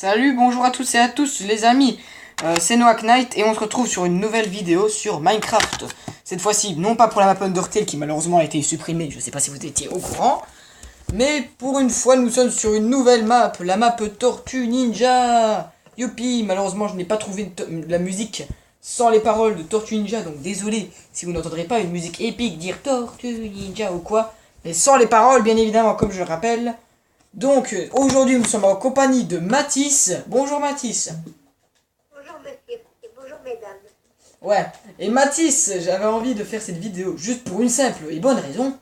Salut, bonjour à tous et à tous les amis, c'est Noah Knight et on se retrouve sur une nouvelle vidéo sur Minecraft. Cette fois-ci, non pas pour la map Undertale qui malheureusement a été supprimée, je sais pas si vous étiez au courant, mais pour une fois nous sommes sur une nouvelle map, la map Tortue Ninja. Youpi, malheureusement je n'ai pas trouvé la musique sans les paroles de Tortue Ninja, donc désolé si vous n'entendrez pas une musique épique dire Tortue Ninja ou quoi, mais sans les paroles bien évidemment comme je le rappelle. Donc, aujourd'hui, nous sommes en compagnie de Mathis. Bonjour Mathis. Bonjour monsieur et bonjour mesdames. Ouais, et Mathis, j'avais envie de faire cette vidéo juste pour une simple et bonne raison.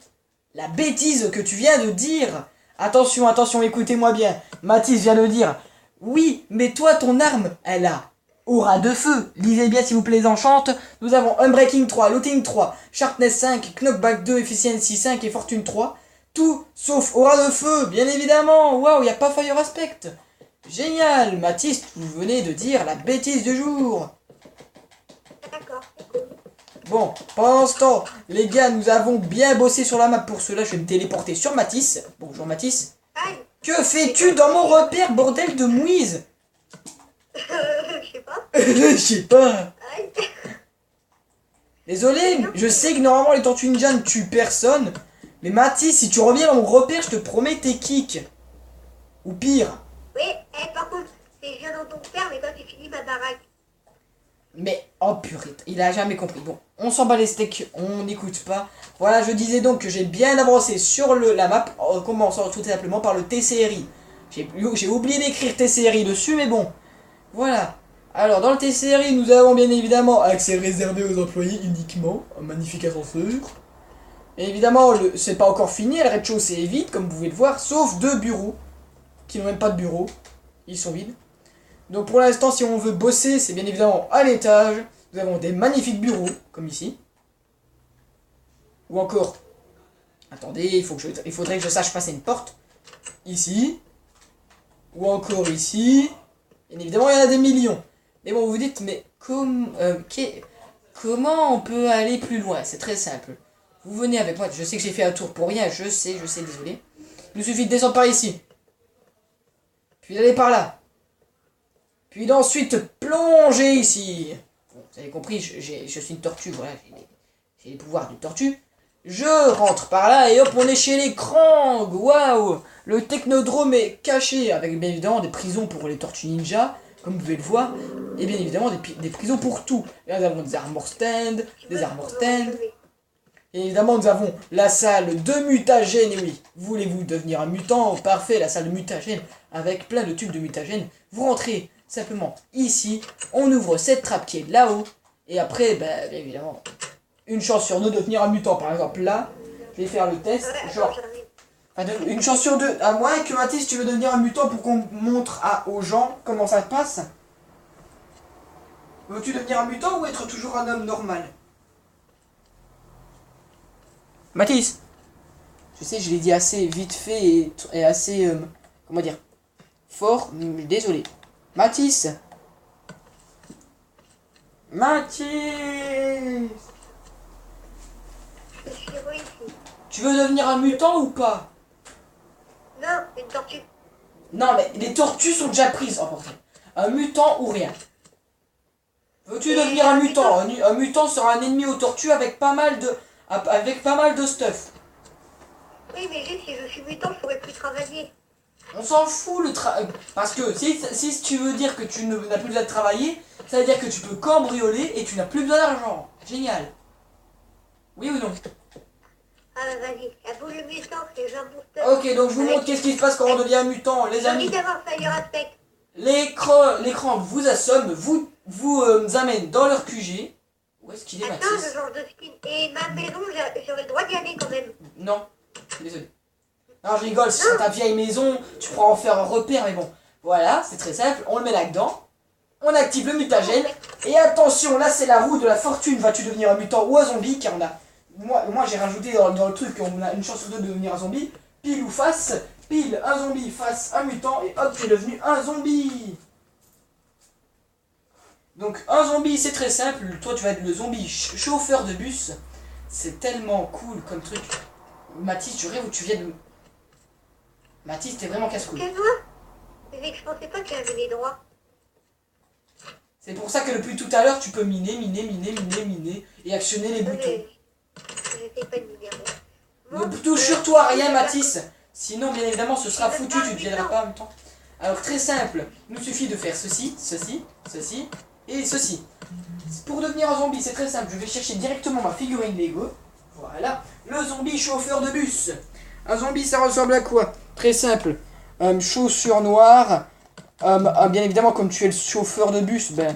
La bêtise que tu viens de dire. Attention, attention, écoutez-moi bien. Mathis vient de dire, oui, mais toi, ton arme, elle a aura de feu. Lisez bien s'il vous plaît les enchantes. Nous avons Unbreaking 3, Looting 3, Sharpness 5, Knockback 2, Efficiency 5 et Fortune 3. Tout sauf aura de feu, bien évidemment. Waouh, y a pas Fire Aspect. Génial, Mathis, vous venez de dire la bêtise du jour. D'accord, c'est cool. Bon, pendant ce temps, les gars, nous avons bien bossé sur la map. Pour cela, je vais me téléporter sur Mathis. Bonjour Mathis. Aïe. Que fais-tu dans mon repère, bordel de mouise? Je sais pas. Je sais pas. Aïe. Désolé, je sais que normalement les tortues ninja ne tuent personne. Mais Mathis, si tu reviens dans mon repère, je te promets tes kicks. Ou pire. Oui, par contre, c'est je viens dans ton père, mais toi tu finis ma baraque. Mais, oh purée, il a jamais compris. Bon, on s'en bat les steaks, on n'écoute pas. Voilà, je disais donc que j'ai bien avancé sur la map, en commençant tout simplement par le TCRI. J'ai oublié d'écrire TCRI dessus, mais bon. Voilà. Alors, dans le TCRI, nous avons bien évidemment accès réservé aux employés uniquement. Un magnifique ascenseur. Et évidemment, c'est pas encore fini, le rez-de-chaussée est vide, comme vous pouvez le voir, sauf 2 bureaux, qui n'ont même pas de bureau. Ils sont vides. Donc pour l'instant, si on veut bosser, c'est bien évidemment à l'étage. Nous avons des magnifiques bureaux, comme ici. Ou encore, attendez, il faudrait que je sache passer une porte. Ici. Ou encore ici. Bien évidemment, il y en a des millions. Mais bon, vous vous dites, mais comment on peut aller plus loin? C'est très simple. Vous venez avec moi, je sais que j'ai fait un tour pour rien, je sais, désolé. Il nous suffit de descendre par ici. Puis d'aller par là. Puis d'ensuite plonger ici. Bon, vous avez compris, je suis une tortue, voilà, j'ai les pouvoirs d'une tortue. Je rentre par là et hop, on est chez les Krang. Waouh. Le technodrome est caché avec bien évidemment des prisons pour les tortues ninja, comme vous pouvez le voir. Et bien évidemment des prisons pour tout. Et là, nous avons des armor stands, des armor stands. Et évidemment, nous avons la salle de mutagène. Et oui, voulez-vous devenir un mutant? Parfait, la salle de mutagène avec plein de tubes de mutagène. Vous rentrez simplement ici, on ouvre cette trappe qui est là-haut. Et après, bien évidemment, une chance sur deux de devenir un mutant. Par exemple, là, je vais faire le test. Genre, une chance sur deux. À moins que Mathis, tu veux devenir un mutant pour qu'on montre aux gens comment ça se passe. Veux-tu devenir un mutant ou être toujours un homme normal? Mathis, je sais, je l'ai dit assez vite fait et assez, comment dire, fort, désolé. Mathis. Mathis. Je suis ici. Tu veux devenir un mutant ou pas? Non, une tortue. Non, mais les tortues sont déjà prises en portrait. Un mutant ou rien. Veux-tu devenir un mutant? Un mutant sera un ennemi aux tortues avec pas mal de stuff. Oui, mais juste si je suis mutant, je pourrais plus travailler. On s'en fout le travail. Parce que si tu veux dire que tu n'as plus besoin de travailler, ça veut dire que tu peux cambrioler et tu n'as plus besoin d'argent. Génial. Oui ou non? Ah bah vas-y, la boule de mutant, c'est un booster. Ok, donc je vous montre qu'est-ce qui se passe quand on devient mutant, les J'ai envie amis. d'avoir Fire Aspect. L'écran vous assomme, vous amène dans leur QG. Où est-ce qu'il est, Attends, Mathis? je change de skin. Et ma maison, j'aurais le droit d'y aller quand même. Non, désolé. Non, je rigole, c'est ta vieille maison, tu pourras en faire un repère, mais bon. Voilà, c'est très simple, on le met là-dedans. On active le mutagène. Et attention, là c'est la roue de la fortune. Vas-tu devenir un mutant ou un zombie? Car on a. Moi j'ai rajouté dans le truc qu'on a une chance sur deux de devenir un zombie. Pile ou face. Pile, un zombie, face, un mutant. Et hop, t'es devenu un zombie. Donc un zombie, c'est très simple. Toi tu vas être le zombie chauffeur de bus. C'est tellement cool comme truc. Mathis, tu rêves où tu viens de. Mathis, t'es vraiment casse-couille. Excuse-moi. Mais je pensais pas que j'avais les droits. C'est pour ça que depuis tout à l'heure, tu peux miner et actionner les Non, boutons. mais j'essaie pas de me dire. Ne touche surtout à rien, Mathis. Sinon, bien évidemment, ce sera foutu, tu ne viendras pas en même temps. Alors, très simple, il nous suffit de faire ceci, ceci, ceci et ceci. Pour devenir un zombie, c'est très simple. Je vais chercher directement ma figurine Lego. Voilà, le zombie chauffeur de bus. Un zombie, ça ressemble à quoi? Très simple. Chaussures noires. Bien évidemment, comme tu es le chauffeur de bus, ben,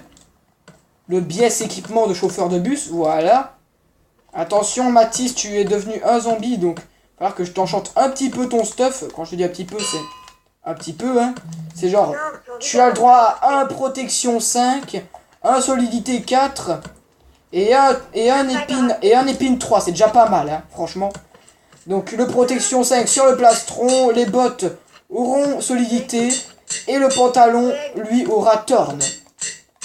le biais équipement de chauffeur de bus, voilà. Attention, Mathis, tu es devenu un zombie, donc il va falloir que je t'enchante un petit peu ton stuff. Quand je te dis un petit peu, c'est un petit peu, hein. C'est genre, tu as le droit à 1 protection 5, 1 solidité 4 et un épine 3. C'est déjà pas mal, hein, franchement. Donc le protection 5 sur le plastron, les bottes auront solidité et le pantalon, lui, aura torne.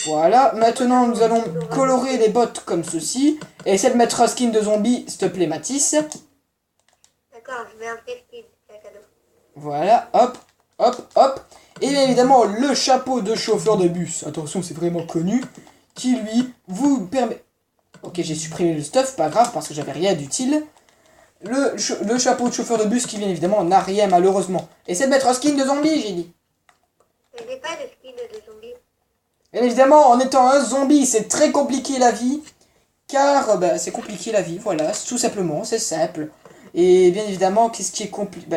Voilà, maintenant nous allons colorer les bottes comme ceci. Et essaie de mettre un skin de zombie, s'il te plaît, Mathis. D'accord, je mets un vrai skin, c'est un cadeau. Voilà, hop, hop, hop. Et bien évidemment, le chapeau de chauffeur de bus, attention, c'est vraiment connu, qui lui vous permet... Ok, j'ai supprimé le stuff, pas grave, parce que j'avais rien d'utile. Le chapeau de chauffeur de bus qui, bien évidemment, n'a rien, malheureusement. Essaie de mettre un skin de zombie, j'ai dit. Je n'ai pas de skin de zombie. Bien évidemment, en étant un zombie, c'est très compliqué la vie. Car bah, c'est compliqué la vie, voilà, tout simplement, c'est simple. Et bien évidemment, qu'est-ce qui est compliqué? Bah,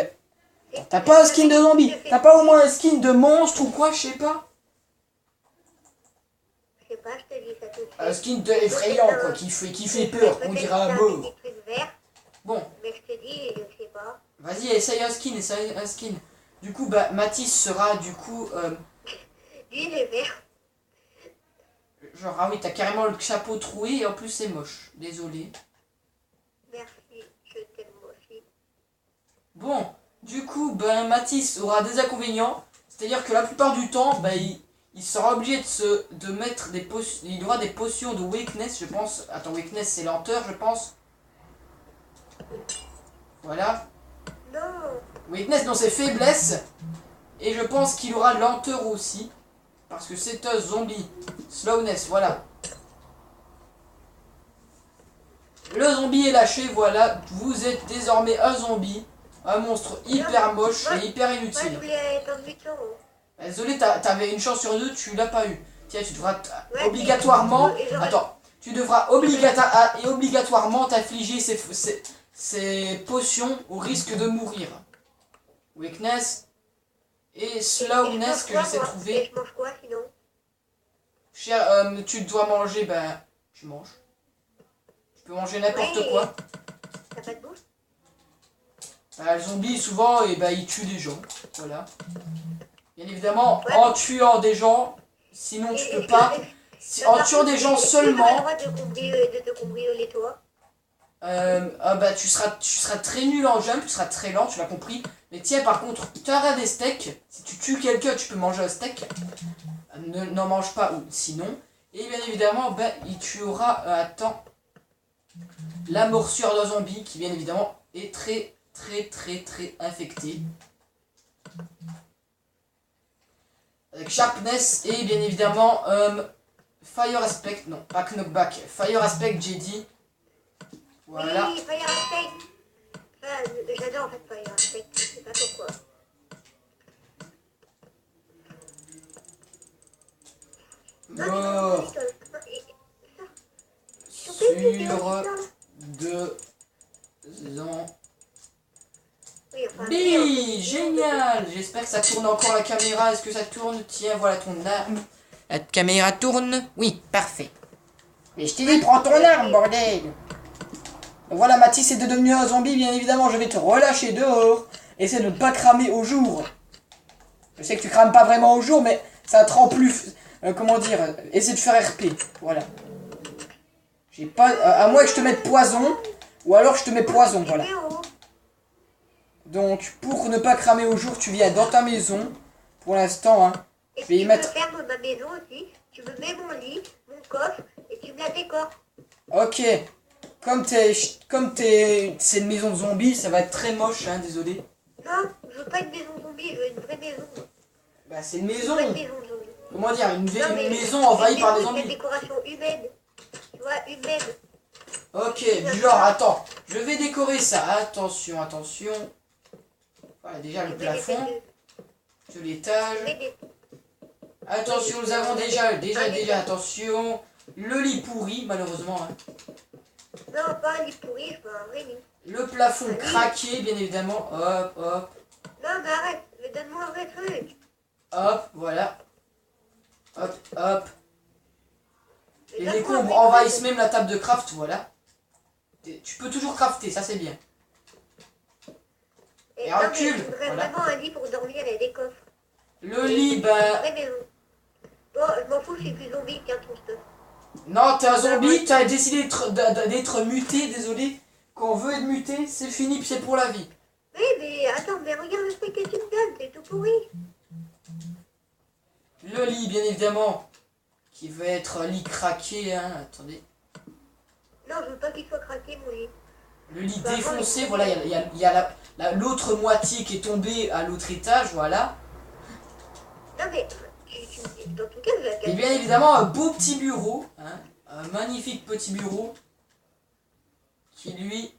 t'as pas un skin de zombie? T'as pas au moins un skin de monstre ou quoi, je sais pas? Je sais pas, je te dis ça tout de suite. Un skin de effrayant, quoi, qui fait peur, on dirait un mort. Des trucs verts, Bon, mais je te dis, je sais pas. vas-y, essaye un skin. Du coup, bah, Mathis sera, du coup, Lui, il est vert. genre, ah oui, t'as carrément le chapeau troué et en plus c'est moche. Désolé. Merci, je t'aime aussi. Bon, du coup, ben, Mathis aura des inconvénients. C'est-à-dire que la plupart du temps, ben, il sera obligé de mettre des potions. Il aura des potions de weakness, je pense. Attends, weakness c'est lenteur, je pense. Voilà. Non, Weakness, non, c'est faiblesse. Et je pense qu'il aura lenteur aussi. Parce que c'est un zombie. Slowness, voilà. Le zombie est lâché, voilà. Vous êtes désormais un zombie. Un monstre hyper moche et hyper moi je inutile. voulais être en buton. Désolé, t'avais une chance sur deux, tu l'as pas eu. Tiens, tu devras Ouais, obligatoirement... et j'aurais- Attends, tu devras obligatoirement t'infliger ces potions au risque de mourir. Weakness et slowness que j'essaie de Et trouver. je mange quoi sinon? Tu dois manger, ben, tu manges. Tu peux manger n'importe Ouais. quoi. T'as pas de bouche? Ben, le zombie, souvent, et ben, il tue des gens. Voilà. Bien évidemment, Ouais. en tuant des gens, sinon tu peux pas. En tuant des gens seulement, Tu as le droit de te cambrioler toi. bah, tu seras très nul en jump, tu seras très lent, tu l'as compris. Mais tiens, par contre, tu auras des steaks. Si tu tues quelqu'un, tu peux manger un steak. N'en mange pas, ou sinon. Et bien évidemment, bah, il tuera, attends, la morsure d'un zombie qui, bien évidemment, est très infecté. Avec Sharpness et bien évidemment Fire Aspect, non pas Knockback, Fire Aspect j'ai dit. Voilà. Oui, Fire Aspect. J'adore en fait Fire Aspect, je sais pas pourquoi. Mort sur 2 ans. Oui, enfin, Bi, génial. J'espère que ça tourne encore la caméra. Est-ce que ça tourne? Tiens, voilà ton arme. La caméra tourne? Oui, parfait. Mais je t'ai dit, prends ton arme, bordel. Voilà, Mathis est devenu un zombie, bien évidemment, je vais te relâcher dehors. Essaie de ne pas cramer au jour. Je sais que tu crames pas vraiment au jour, mais ça te rend plus... comment dire? Essaie de faire RP, voilà. J'ai pas... à moins que je te mette poison, ou alors je te mets poison, voilà. Donc, pour ne pas cramer au jour, tu viens dans ta maison. Pour l'instant, hein. Et Je vais y tu mettre... peux faire ma maison aussi. Tu me mets mon lit, mon coffre, et tu me la décores. Ok. Comme c'est une maison de zombies, ça va être très moche, hein, désolé. Non, je veux pas une maison zombie, je veux une vraie maison. Bah c'est une C'est maison. pas une maison de zombies. Comment dire, une Non, mais maison envahie par des une zombies. décoration humaine. Tu vois, humaine. Ok, du genre, attends, je vais décorer ça. Attention, attention. Voilà, déjà le plafond, de l'étage. Attention, nous avons déjà, attention. Le lit pourri, malheureusement. Hein. Non, pas un lit pourri, je veux un vrai lit. Le plafond craqué, bien évidemment. Hop, hop, Non, mais arrête, mais donne-moi un vrai truc. hop, voilà. Hop, hop. Mais Et donne-moi les un combres vrai envahissent truc. même la table de craft, voilà. Tu peux toujours crafter, ça c'est bien. Et Non, mais recule, je voudrais voilà. vraiment un lit pour dormir et des coffres. Le lit, Une bah... vraie maison. Bon, je m'en fous, je suis plus zombie, tiens ton stuff. Non, t'es un zombie, t'as décidé d'être muté, désolé. Quand on veut être muté, c'est fini, puis c'est pour la vie. Oui, mais attends, mais regarde le truc que tu me donnes, c'est tout pourri. Le lit, bien évidemment, qui va être un lit craqué, hein, attendez. Non, je veux pas qu'il soit craqué, mon lit. Le lit Bah, défoncé, bon, voilà, il y a l'autre moitié qui est tombée à l'autre étage, voilà. Non, mais dans tout cas, je vais la Et casser. bien évidemment, un beau petit bureau, hein, un magnifique petit bureau, qui lui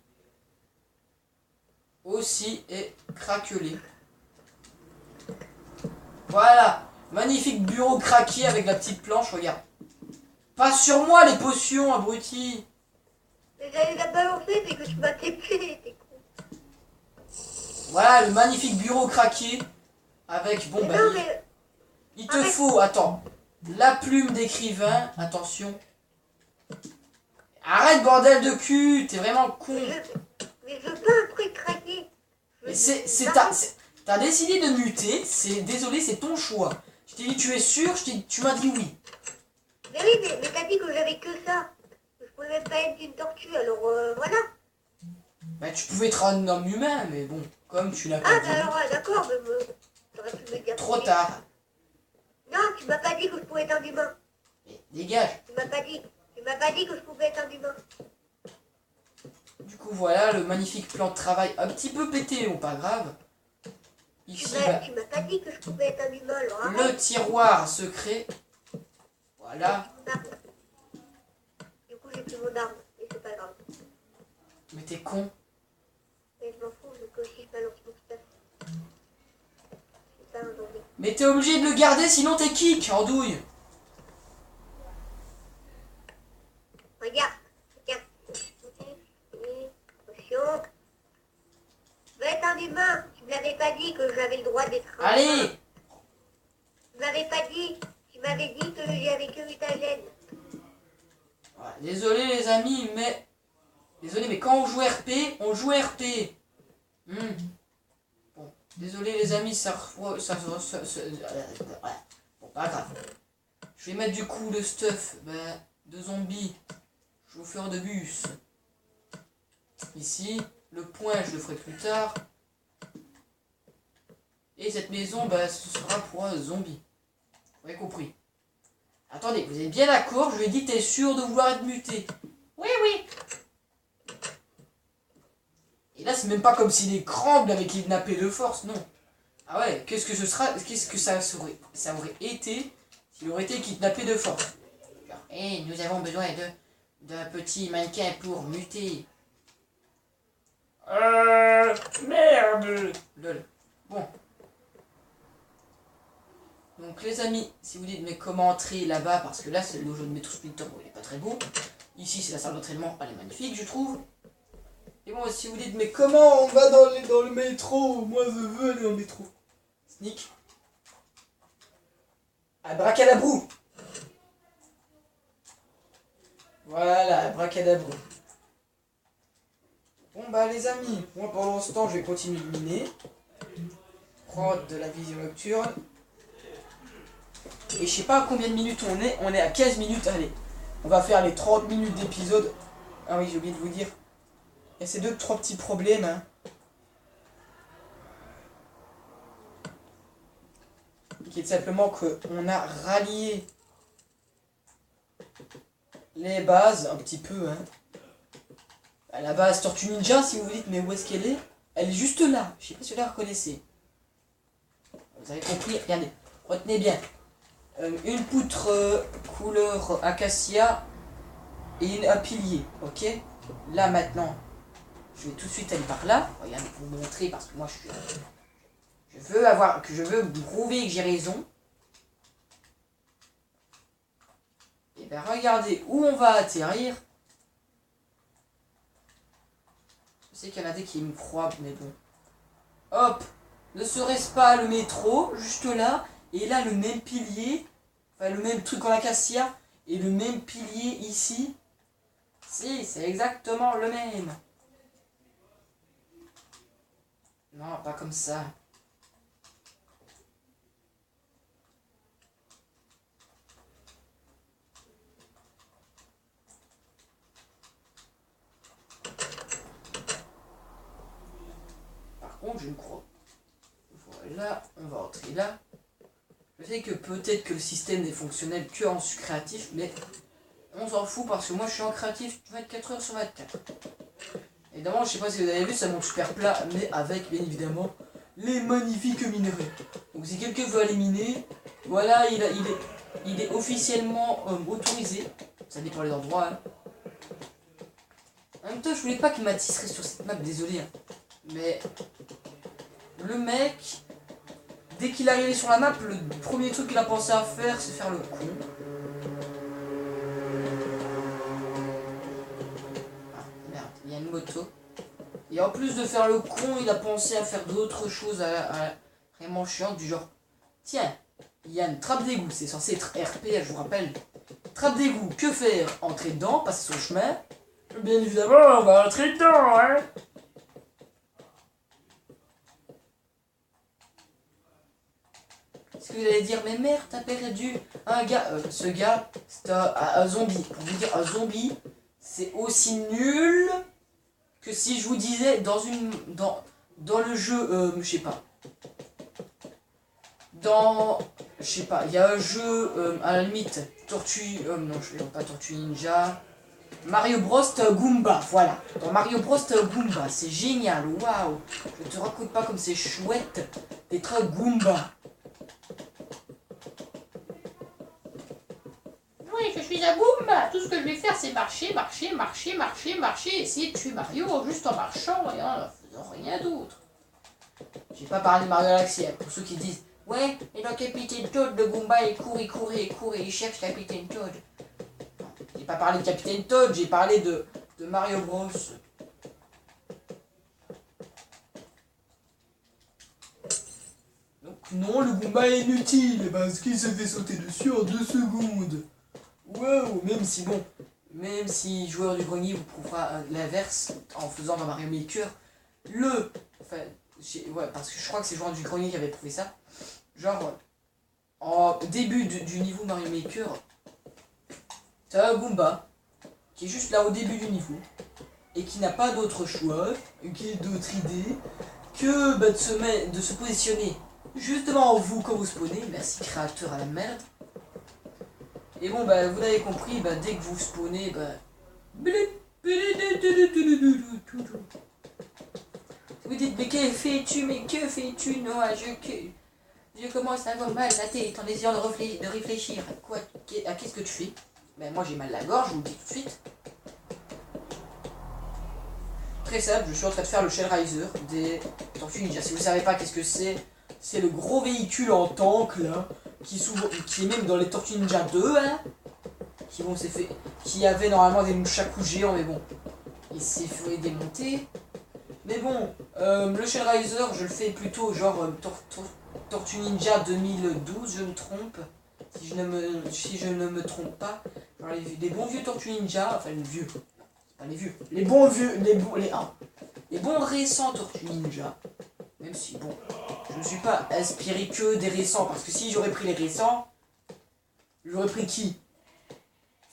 aussi est craquelé. Voilà, magnifique bureau craqué avec la petite planche, regarde. Pas sur moi les potions, abruti. Mais j'allais la balancer, c'est que tu m'as TP, t'es con. Voilà, le magnifique bureau craqué, avec, bon Mais bah, non, mais il te faut, attends, la plume d'écrivain, attention. Arrête, bordel de cul, t'es vraiment con. mais je veux pas un truc craqué. Mais t'as décidé de muter, désolé, c'est ton choix. Je t'ai dit, tu es sûr, tu m'as dit oui. Mais oui, mais t'as dit que j'avais que ça. Je pouvais même pas être une tortue, alors voilà. Bah, tu pouvais être un homme humain, mais bon, comme tu l'as pas Ah, dit, bah alors, d'accord, mais t'aurais pu me dire. trop tard. Non, tu m'as pas dit que je pouvais être un humain. Mais dégage. Tu m'as pas dit. Tu m'as pas dit que je pouvais être un humain. Du coup, voilà, le magnifique plan de travail un petit peu pété, bon, pas grave. Ici, bah, Tu m'as pas dit que je pouvais être un humain, alors le arrête. tiroir secret. Voilà. Du coup, j'ai plus mon arme, et c'est pas grave. Mais t'es con. Mais je m'en fous, donc aussi je balance mon stuff. C'est pas un zombie. Mais t'es obligé de le garder, sinon t'es kick, andouille. Regarde, regarde. Potion. Je veux être un humain. Tu me l'avais pas dit que j'avais le droit d'être un humain. Allez. Tu m'avais pas dit. Tu m'avais dit que j'avais que mutagène. Voilà, désolé les amis, mais... Désolé, mais quand on joue RP, on joue RP. Bon, désolé les amis, bon, pas grave. Je vais mettre du coup le stuff de zombies, chauffeur de bus. Ici, le point, je le ferai plus tard. Et cette maison, ce sera pour un zombie. Vous avez compris. Attendez, vous êtes bien d'accord? Je lui ai dit, t'es sûr de vouloir être muté? Oui, oui. Et là, c'est même pas comme si les crampes l'avaient kidnappé de force, non. Ah ouais, qu'est-ce que ça aurait été s'il aurait été kidnappé de force? Genre, hey, nous avons besoin d'un petit mannequin pour muter. Merde. Lol. Bon. Donc les amis, si vous dites mais comment entrer là-bas, parce que là c'est le dojo de Metro Splinter, bon, il est pas très beau. Ici c'est la salle d'entraînement, elle est magnifique je trouve. Et bon, si vous dites mais comment on va dans le métro, moi je veux aller dans le métro. Sneak. Abracadabrou. Voilà, abracadabrou. Bon bah les amis, moi pendant ce temps je vais continuer de miner. Prendre de la vision nocturne. Et je sais pas à combien de minutes on est à 15 minutes, allez. On va faire les 30 minutes d'épisode. Ah oui, j'ai oublié de vous dire. Il y a ces 2-3 petits problèmes. Hein. Qui est simplement qu'on a rallié les bases un petit peu. Hein. La base Tortue Ninja, si vous vous dites, mais où est-ce qu'elle est? Elle est juste là. Je sais pas si vous la reconnaissez. Vous avez compris, regardez. Retenez bien. Une poutre couleur acacia et un pilier, ok? Là maintenant, je vais tout de suite aller par là. Regardez, pour vous montrer parce que moi je veux vous prouver que j'ai raison. Et bien regardez où on va atterrir. Je sais qu'il y en a des qui me croient, mais bon. Hop, ne serait-ce pas le métro, juste là, et là le même pilier, enfin le même truc en acacia, et le même pilier ici. Si, c'est exactement le même. Non, pas comme ça. Par contre, je ne crois. Voilà, on va entrer là. Je sais que peut-être que le système n'est fonctionnel que en créatif, mais on s'en fout parce que moi je suis en créatif 24 heures sur 24. Évidemment, je sais pas si vous avez vu, ça monte super plat, mais avec bien évidemment les magnifiques minerais. Donc si quelqu'un veut aller miner, voilà, il est officiellement autorisé. Ça dépend des endroits. Hein. En même temps, je voulais pas que Mathis reste sur cette map, désolé. Hein. Mais le mec, dès qu'il est arrivé sur la map, le premier truc qu'il a pensé à faire, c'est faire le con. Ah, merde, il y a une moto. Et en plus de faire le con, il a pensé à faire d'autres choses vraiment chiantes, du genre, tiens, il y a une trappe d'égout, c'est censé être RP, je vous rappelle. Trappe d'égout, que faire? Entrer dedans, passer son chemin. Bien évidemment, on va entrer dedans, hein. Est-ce que vous allez dire, mais merde, t'as perdu un gars. Ce gars, c'est un zombie. Pour vous dire, un zombie, c'est aussi nul que si je vous disais dans le jeu, je sais pas. Je sais pas, il y a un jeu, à la limite, non, je ne pas Tortue Ninja. Mario Bros Goomba, voilà. Dans Mario Bros Goomba, c'est génial, waouh. Je te raconte pas comme c'est chouette d'être un Goomba. Oui, je suis un Goomba. Tout ce que je vais faire, c'est marcher, essayer de tuer Mario juste en marchant et en faisant rien d'autre. J'ai pas parlé de Mario Galaxy, hein, pour ceux qui disent ouais, et dans Capitaine Toad, le Goomba il court, il cherche Capitaine Toad. Non, j'ai pas parlé de Capitaine Toad, j'ai parlé de Mario Bros. Donc non, le Goomba est inutile parce qu'il se fait sauter dessus en 2 secondes. Wow, même si joueur du grenier vous prouvera l'inverse en faisant dans Mario Maker, ouais, parce que je crois que c'est joueur du grenier qui avait prouvé ça. Genre, en début du niveau Mario Maker, t'as un Goomba qui est juste là au début du niveau et qui n'a pas d'autre choix, qui est d'autre idée que de se positionner juste devant vous quand vous spawnez. Merci créateur à la merde. Et bon, bah, vous l'avez compris, bah, dès que vous spawnez, bah... Vous dites, mais que fais-tu, non, je commence à avoir mal la tête en essayant de réfléchir. Quoi, qu'est-ce que tu fais? Ben moi j'ai mal à la gorge, je vous le dis tout de suite. Très simple, je suis en train de faire le Shell Riser des Tortues Ninja. Si vous savez pas qu'est-ce que c'est le gros véhicule en tank là, qui est même dans les Tortues Ninja 2, hein, qui avait normalement des nunchakus géants, mais bon, il s'est fait démonter. Mais bon, le Shell Riser, je le fais plutôt genre Tortue Ninja 2012, je me trompe. Si je ne me trompe pas. Genre les bons vieux Tortue Ninja, enfin les vieux, c'est pas les vieux, les bons vieux, les bons récents Tortue Ninja. Même si bon, je ne suis pas inspiré que des récents, parce que si j'aurais pris les récents, j'aurais pris qui?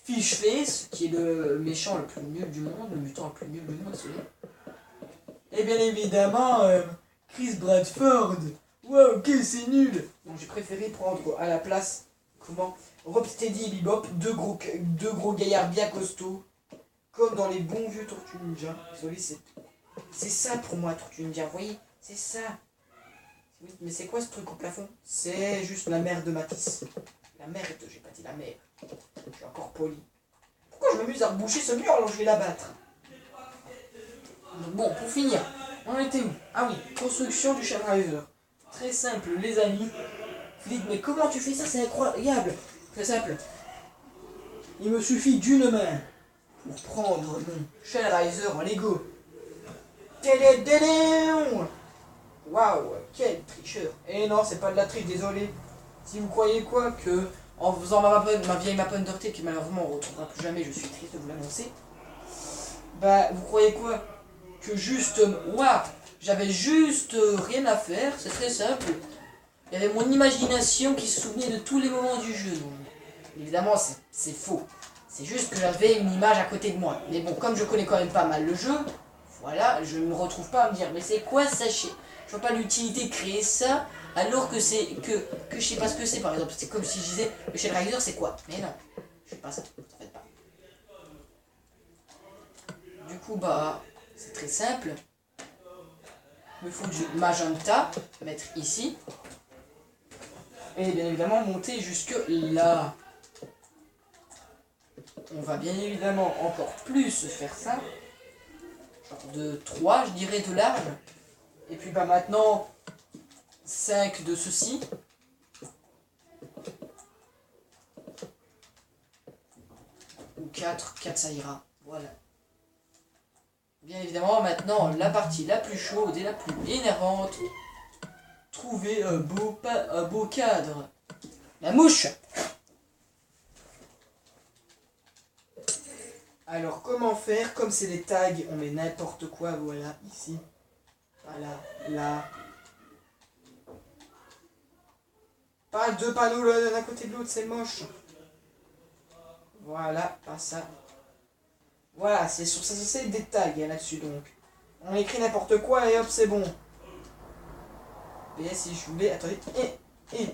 Fishface, qui est le méchant le plus nul du monde, le mutant le plus nul du monde, désolé. Et bien évidemment, Chris Bradford. Wow, ok, c'est nul. Donc j'ai préféré prendre à la place, Rocksteady et Bebop, deux gros gaillards bien costauds, comme dans les bons vieux Tortues Ninja. Désolé, c'est ça pour moi, Tortues Ninja, vous voyez? C'est ça. Oui, mais c'est quoi ce truc au plafond? C'est juste la mère de Matisse. La merde, j'ai pas dit la mère. Je suis encore poli. Pourquoi je m'amuse à reboucher ce mur alors je vais l'abattre? Bon, pour finir, on était où? Ah oui, construction du Chevrier. Très simple, les amis. Vous dites, mais comment tu fais ça? C'est incroyable. Très simple. Il me suffit d'une main pour prendre mon Shellraiser en Lego. Télédéléon. Waouh, quel tricheur. Et non, c'est pas de la triche, désolé. Si vous croyez quoi que en faisant ma vieille map Undertale, qui malheureusement on ne retrouvera plus jamais, je suis triste de vous l'annoncer. Bah, vous croyez quoi? Que juste, waouh, j'avais juste rien à faire, c'est très simple. Il y avait mon imagination qui se souvenait de tous les moments du jeu. Donc, évidemment, c'est faux. C'est juste que j'avais une image à côté de moi. Mais bon, comme je connais quand même pas mal le jeu, voilà, je ne me retrouve pas à me dire, mais c'est quoi ça? Je vois pas l'utilité de créer ça, alors que je sais pas ce que c'est, par exemple. C'est comme si je disais, le Shellraiser, c'est quoi? Mais non, je sais pas ça, en fait pas. Du coup, bah, c'est très simple. Il me faut du magenta, mettre ici. Et bien évidemment, monter jusque là. On va bien évidemment encore plus faire ça. Genre de 3, je dirais, de large. Et puis bah maintenant, 5 de ceci. Ou 4 ça ira. Voilà. Bien évidemment, maintenant, la partie la plus chaude et la plus énervante. Trouver un beau cadre. La mouche! Alors, comment faire? Comme c'est des tags, on met n'importe quoi, voilà, ici. Voilà, là. Pas deux panneaux l'un à côté de l'autre, c'est moche. Voilà, pas ça. Voilà, c'est sur ça, c'est des tags là-dessus donc. On écrit n'importe quoi et hop, c'est bon. Et si je voulais, attendez, et,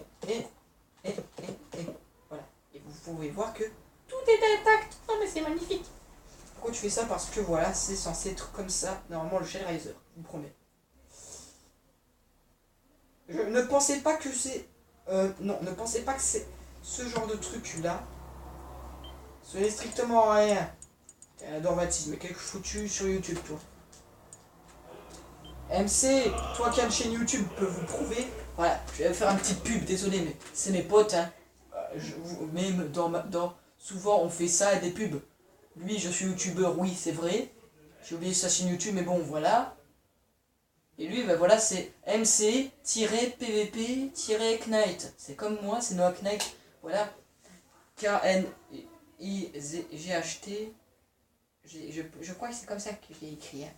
voilà. Et vous pouvez voir que tout est intact. Oh, mais c'est magnifique. Pourquoi tu fais ça? Parce que voilà, c'est censé être comme ça, normalement, le Shellraiser, je vous promets. Je ne pensais pas que c'est... non, ne pensez pas que c'est ce genre de truc-là. Ce n'est strictement rien. Adore Mathis, mais quel foutu sur YouTube, toi. MC, toi qui as une chaîne YouTube, peut vous prouver. Voilà, je vais faire un petit pub, désolé, mais c'est mes potes, hein. Même souvent on fait ça, des pubs. Lui, je suis youtubeur, oui, c'est vrai. J'ai oublié sa chaîne YouTube, mais bon, voilà. Et lui, ben voilà, c'est MC-PVP-Knight. C'est comme moi, c'est Noah Knight. Voilà. K-N-I-G-H-T. Je crois que c'est comme ça que j'ai écrit. Hein.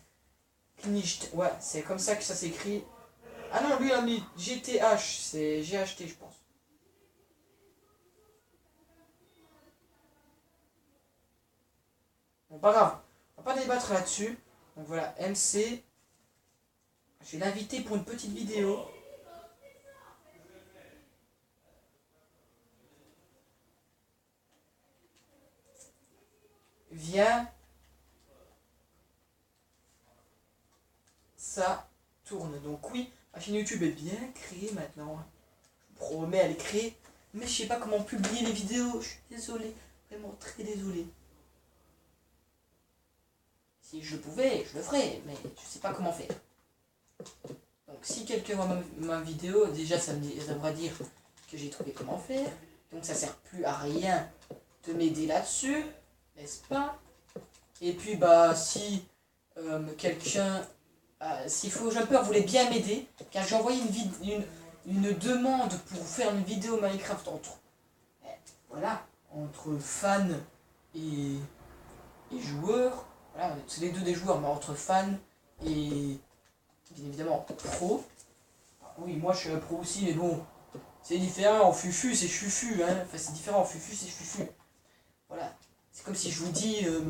Knicht, ouais, c'est comme ça que ça s'écrit. Ah non, lui, il a mis GTH, c'est GHT, je pense. Bon, pas grave, on va pas débattre là-dessus. Donc voilà, MC. Je vais l'inviter pour une petite vidéo. Viens. Ça tourne. Donc oui, ma chaîne YouTube est bien créée maintenant. Je vous promets, elle est créée. Mais je sais pas comment publier les vidéos. Je suis désolé. Vraiment très désolé. Si je pouvais, je le ferais. Mais je sais pas comment faire. Donc si quelqu'un voit ma vidéo, déjà ça va dire que j'ai trouvé comment faire. Donc ça sert plus à rien de m'aider là-dessus. N'est-ce pas? Et puis bah si quelqu'un... si Faux Jumper voulait bien m'aider, car j'ai envoyé une demande pour faire une vidéo Minecraft entre fans et joueurs. Voilà, c'est les deux des joueurs, mais entre fans et bien évidemment pro. Oui, moi je suis un pro aussi, mais bon, c'est différent. En fufu, c'est chufu, hein. Enfin, c'est différent. En fufu, c'est chufu. Voilà. C'est comme si je vous dis, je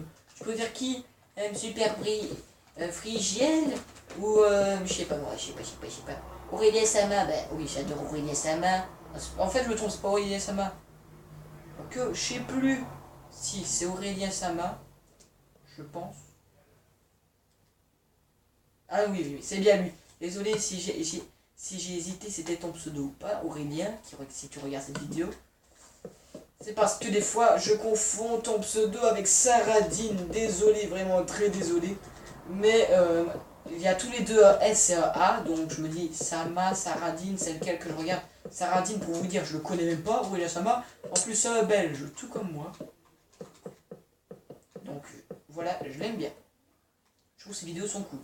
peux dire qui? Super Frigiel ou je sais pas moi, je sais pas. Aurélien Sama, ben oui, j'adore Aurélien Sama. En fait, je me trompe, c'est pas Aurélien Sama. Donc, je sais plus si c'est Aurélien Sama, je pense. Ah oui, c'est bien lui. Désolé si si j'ai hésité c'était ton pseudo ou pas, Aurélien, si tu regardes cette vidéo. C'est parce que des fois je confonds ton pseudo avec Saradine, désolé, vraiment très désolé. Mais il y a tous les deux un S et un A, donc je me dis Sama, Saradine, c'est lequel que je regarde. Saradine, pour vous dire, je le connais même pas, Aurélien Sama, en plus c'est un belge, tout comme moi. Donc voilà, je l'aime bien. Je trouve que ces vidéos sont cool.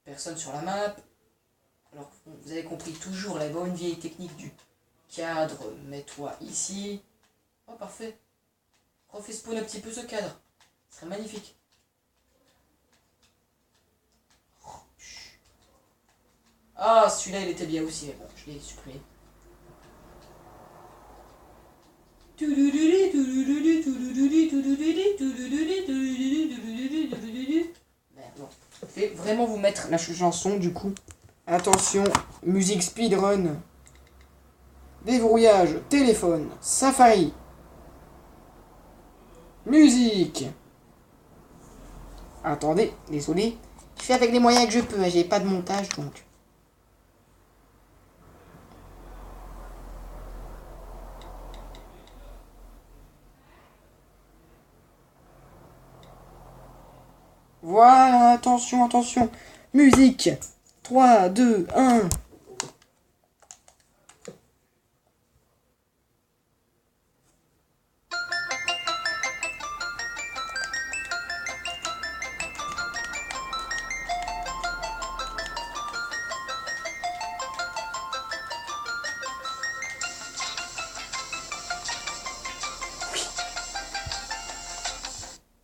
Personne sur la map. Alors, vous avez compris toujours la bonne vieille technique du cadre. Mets-toi ici. Oh, parfait. Refais spawn un petit peu ce cadre. Ce serait magnifique. Ah, celui-là, il était bien aussi, mais bon, je l'ai supprimé. Bon. Je vais vraiment vous mettre la chanson du coup. Attention, musique speedrun. Déverrouillage, téléphone, Safari. Musique. Attendez, désolé. Je fais avec les moyens que je peux, j'ai pas de montage donc. Voilà, attention, attention. Musique. 3, 2, 1.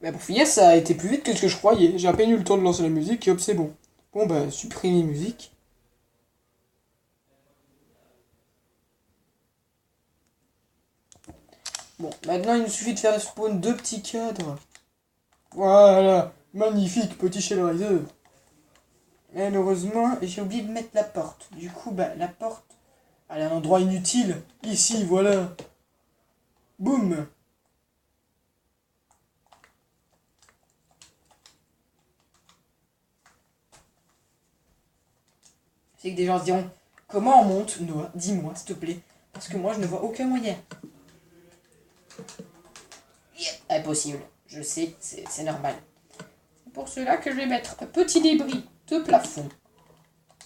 Mais pour finir, ça a été plus vite que ce que je croyais. J'ai à peine eu le temps de lancer la musique et hop, c'est bon. Bon, bah, supprimer musique. Bon, maintenant il nous suffit de faire spawn 2 petits cadres. Voilà, magnifique petit shellriser. Malheureusement, j'ai oublié de mettre la porte. Du coup, bah, la porte, elle est à un endroit inutile. Ici, voilà. Boum. C'est que des gens se diront, comment on monte, Noah? Dis-moi, s'il te plaît. Parce que moi, je ne vois aucun moyen. Impossible. Je sais, c'est normal. C'est pour cela que je vais mettre un petit débris de plafond.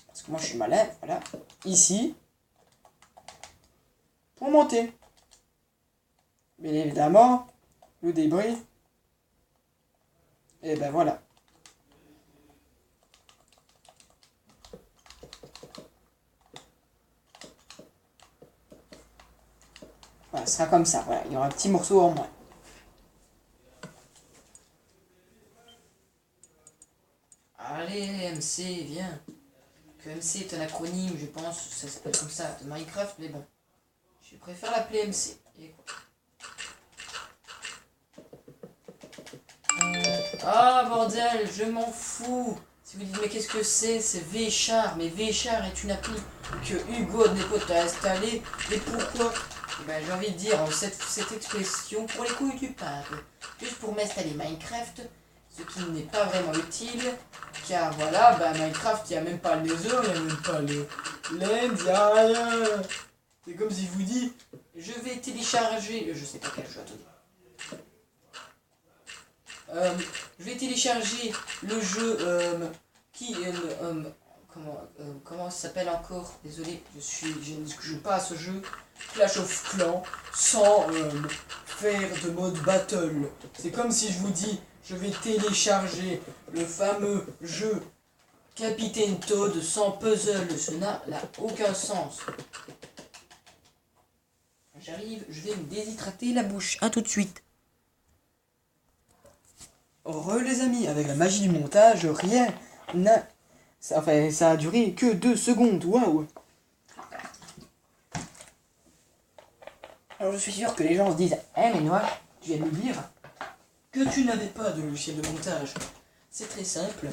Parce que moi, je suis malin, voilà. Ici. Pour monter. Bien évidemment, le débris. Et ben voilà. Voilà, ce sera comme ça, voilà. Il y aura un petit morceau en moins. Allez, MC, viens. Que MC est un acronyme, je pense, ça s'appelle comme ça, de Minecraft, mais bon. Je préfère l'appeler MC. Et quoi. Ah, bordel, je m'en fous. Si vous dites, mais qu'est-ce que c'est VChar. Mais VChar est une appli que Hugo Nepote a installée. Et pourquoi? Ben, j'ai envie de dire cette expression pour les couilles du pape. Juste pour m'installer Minecraft, ce qui n'est pas vraiment utile. Car voilà, bah Minecraft, il n'y a même pas les heures, il n'y a même pas les lens, il n'y a rien. C'est comme si je vous dis, je vais télécharger, je sais pas quel jeu, attendez. Je vais télécharger le jeu comment ça s'appelle encore? Désolé, je ne joue pas à ce jeu. Clash of Clans sans faire de mode battle. C'est comme si je vous dis, je vais télécharger le fameux jeu Capitaine Toad sans puzzle. Ça n'a aucun sens. J'arrive, je vais me déshydrater la bouche. À tout de suite. Les amis, avec la magie du montage, rien n'a... ça a duré que 2 secondes, waouh. Alors je suis sûr que les gens se disent, mais Noah, tu viens de me dire que tu n'avais pas de logiciel de montage. C'est très simple,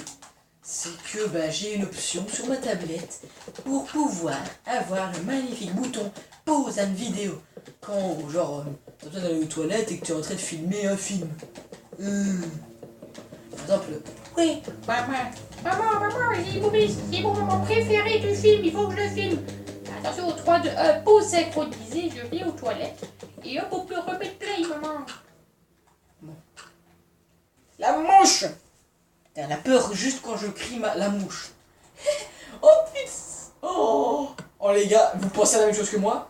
c'est que j'ai une option sur ma tablette pour pouvoir avoir le magnifique bouton pause à une vidéo. Quand genre t'as besoin d'aller aux toilettes et que tu es en train de filmer un film. Par exemple, oui, maman, Maman, c'est mon moment préféré du film, il faut que je le filme. Attention, au 3, 2, 1, pause synchronisée, je vais aux toilettes. Et hop, on peut remettre play, maman. La mouche! Putain, elle a peur juste quand je crie la mouche. Oh putain! Oh! Oh les gars, vous pensez à la même chose que moi?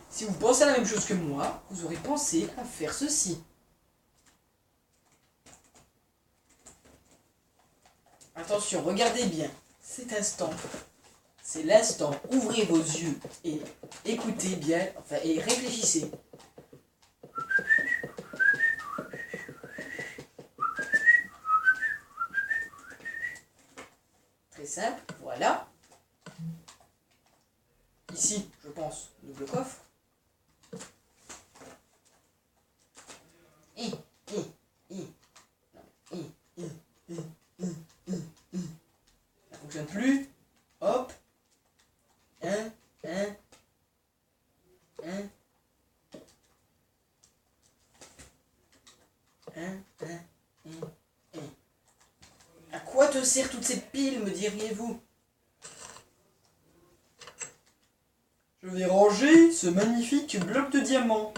Si vous pensez à la même chose que moi, vous aurez pensé à faire ceci. Attention, regardez bien. Cet instant, c'est l'instant. Ouvrez vos yeux et écoutez bien, enfin, et réfléchissez. Très simple, voilà. Ici, je pense, double coffre. Et, ça fonctionne plus. Hop. Un. À quoi te sert toute cette pile, me diriez-vous? Je vais ranger ce magnifique bloc de diamant.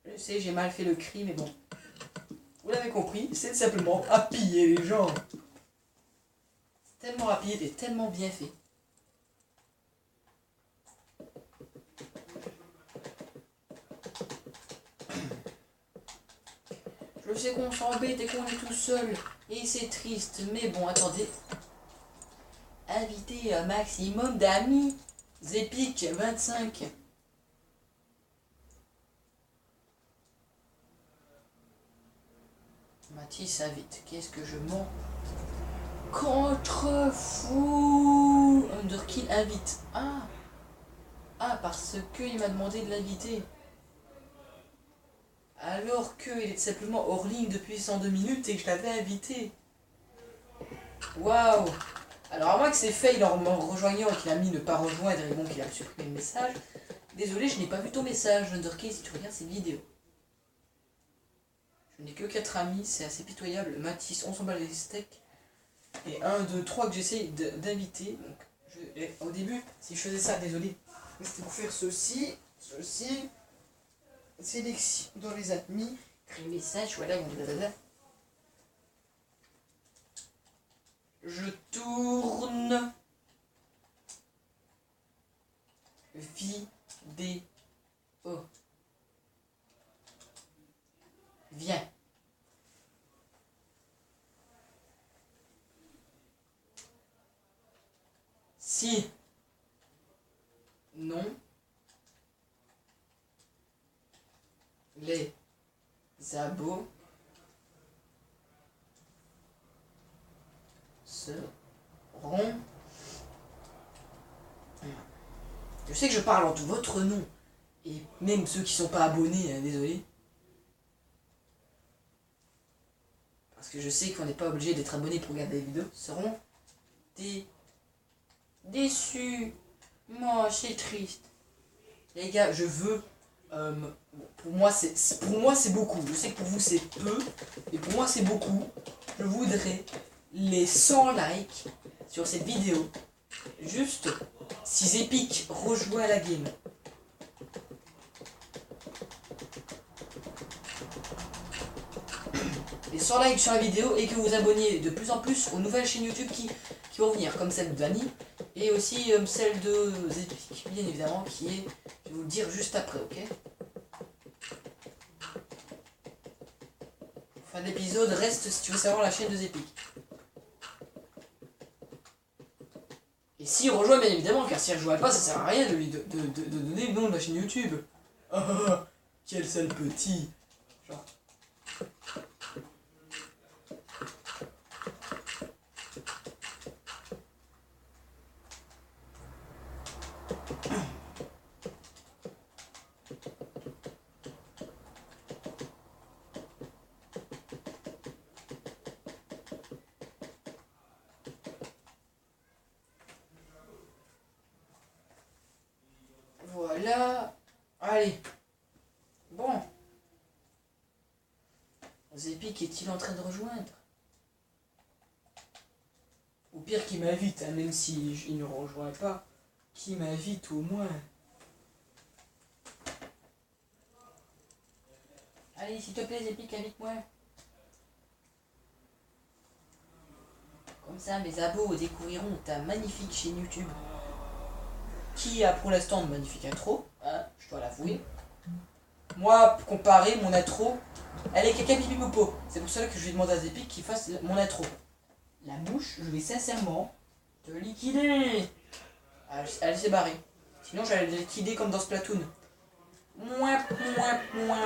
Je sais, j'ai mal fait le cri, mais bon. Vous l'avez compris, c'est simplement à piller les gens. C'est tellement rapide et tellement bien fait. Je sais qu'on s'embête et qu'on est tout seul. Et c'est triste, mais bon, attendez. Invitez un maximum d'amis. Zépic 25. Mathis invite. Qu'est-ce que je mens? Contrefou. Underkill invite. Ah, parce qu'il m'a demandé de l'inviter. Alors qu'il est simplement hors ligne depuis 102 minutes et que je l'avais invité. Waouh! Alors à moins que c'est fail en me rejoignant et qu'il a mis ne pas rejoindre et bon qu'il a supprimé le message. Désolé, je n'ai pas vu ton message, Underkill, si tu regardes cette vidéo. Je n'ai que 4 amis, c'est assez pitoyable. Mathis, on s'en bat les steaks. Et 1, 2, 3 que j'essaye d'inviter. Donc, au début, si je faisais ça, désolé, c'était pour faire ceci, sélection dans les amis, créer message, voilà, je tourne vidéo. Viens. Si non les abos seront... Je sais que je parle en tout votre nom, et même ceux qui sont pas abonnés, hein, désolé. Parce que je sais qu'on n'est pas obligé d'être abonné pour regarder les vidéos, seront déçus. Moi, c'est triste. Les gars, je veux... pour moi, c'est beaucoup. Je sais que pour vous, c'est peu. Et pour moi, c'est beaucoup. Je voudrais les 100 likes sur cette vidéo. Juste si Zépic rejoint la game. Les 100 likes sur la vidéo et que vous abonniez de plus en plus aux nouvelles chaînes YouTube qui vont venir, comme celle de Dani et aussi celle de Zépic, bien évidemment, qui est, je vais vous le dire juste après, ok? Fin d'épisode, reste si tu veux savoir la chaîne de Zépic. Et s'il rejoint, bien évidemment, car s'il ne rejoint pas, ça sert à rien de lui de donner le nom de la chaîne YouTube. Ah, quel sale petit. Genre. Voilà. Allez. Bon. Zépic est-il en train de rejoindre? Au pire qu'il m'invite, hein, même si il ne rejoint pas. Qui m'invite au moins. Allez, s'il te plaît, Zépic, invite-moi. Comme ça, mes abos découvriront ta magnifique chaîne YouTube. Qui a pour l'instant une magnifique intro, hein, je dois l'avouer. Moi, comparé, mon intro, elle est caca pipi popo. C'est pour cela que je vais demander à Zépic qu'il fasse mon intro. La mouche, je vais sincèrement te liquider. Elle s'est barrée. Sinon, j'allais le liquider comme dans Splatoon. Mouin, mouin, mouin.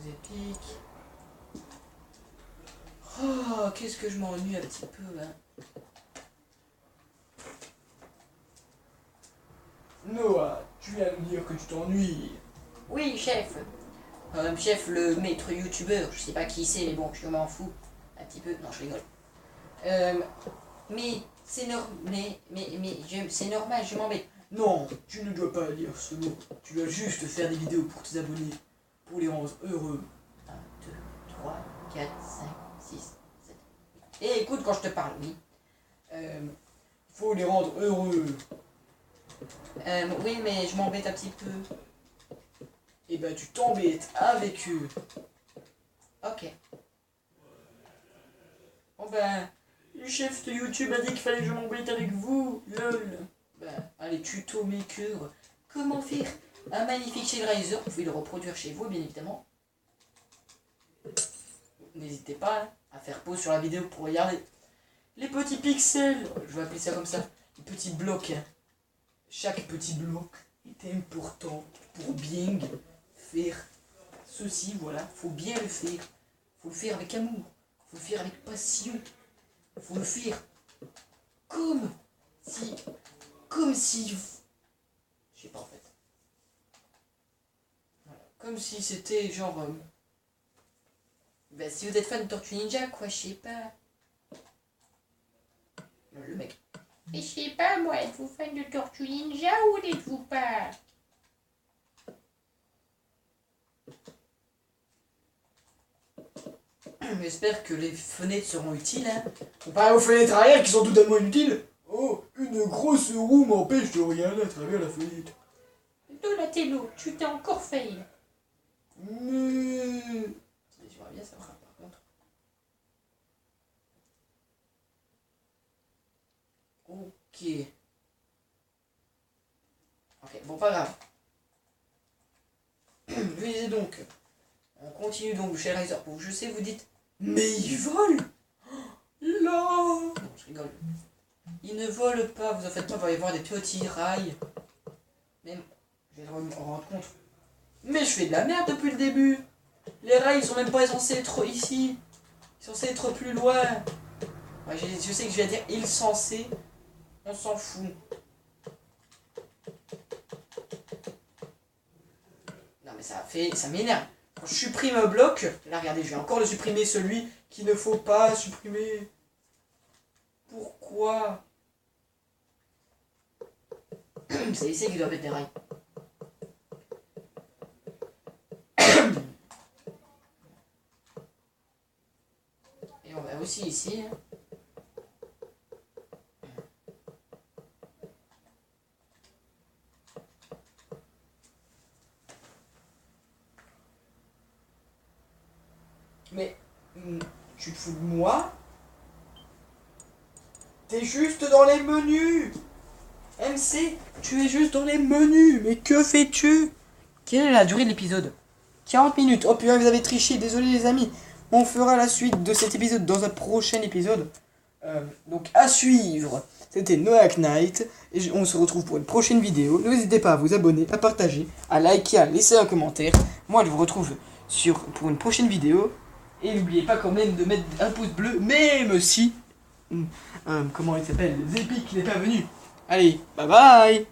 Zépic. Oh, qu'est-ce que je m'ennuie un petit peu, hein. Noah, tu viens de dire que tu t'ennuies. Oui, chef. Chef, le maître youtubeur, je sais pas qui c'est, mais bon, je m'en fous. Un petit peu, non, je rigole. Mais c'est c'est normal, je m'embête. Non, tu ne dois pas dire ce mot. Tu dois juste faire des vidéos pour tes abonnés, pour les rendre heureux. 1, 2, 3, 4, 5, 6, 7. Et écoute quand je te parle, oui. Faut les rendre heureux. Oui, mais je m'embête un petit peu. Et ben tu t'embêtes avec eux. Ok. Bon ben, le chef de YouTube a dit qu'il fallait que je m'embête avec vous. Lol. Ben, allez, tuto maker. Comment faire un magnifique Shellraiser? Vous pouvez le reproduire chez vous, bien évidemment. N'hésitez pas, hein, à faire pause sur la vidéo pour regarder les petits pixels. Je vais appeler ça comme ça. Les petits blocs. Hein. Chaque petit bloc est important pour bien faire ceci, voilà. Faut bien le faire. Faut le faire avec amour. Faut le faire avec passion. Faut le faire comme si... Je sais pas en fait. Voilà. Comme si c'était genre... Ben, si vous êtes fan de Tortue Ninja, quoi, je sais pas. Le mec. Et je sais pas, moi, êtes-vous fan de Tortue Ninja ou n'êtes-vous pas? J'espère que les fenêtres seront utiles. Hein. Comparé aux fenêtres arrière qui sont totalement inutiles. Oh, une grosse roue m'empêche de regarder à travers la fenêtre. Donatello, tu t'es encore fail. Mais... J'aimerais bien savoir par contre. Ok. Ok, bon pas grave. Je disais donc, on continue donc chez Riser. Bon, je sais, vous dites, mais ils volent. Là. Non, je rigole. Ils ne volent pas, vous en faites pas, il va y avoir des petits rails. Même, je vais me rendre compte. Mais je fais de la merde depuis le début. Les rails, ils sont même pas censés être ici. Ils sont censés être plus loin. Ouais, je sais que je vais dire ils censés. On s'en fout. Non mais ça m'énerve. Quand je supprime un bloc, là regardez, je vais encore le supprimer, celui qu'il ne faut pas supprimer. Pourquoi? C'est ici qu'il doit mettre des rails. Et on va aussi ici. Hein. Mais tu te fous de moi? T'es juste dans les menus. MC, tu es juste dans les menus. Mais que fais-tu? Quelle est la durée de l'épisode? 40 minutes. Oh putain, vous avez triché. Désolé les amis. On fera la suite de cet épisode dans un prochain épisode. Donc à suivre. C'était Noah Knight. Et on se retrouve pour une prochaine vidéo. N'hésitez pas à vous abonner, à partager, à liker, à laisser un commentaire. Moi je vous retrouve pour une prochaine vidéo. Et n'oubliez pas quand même de mettre un pouce bleu, même si... comment il s'appelle? Zépic n'est pas venu. Allez, bye bye.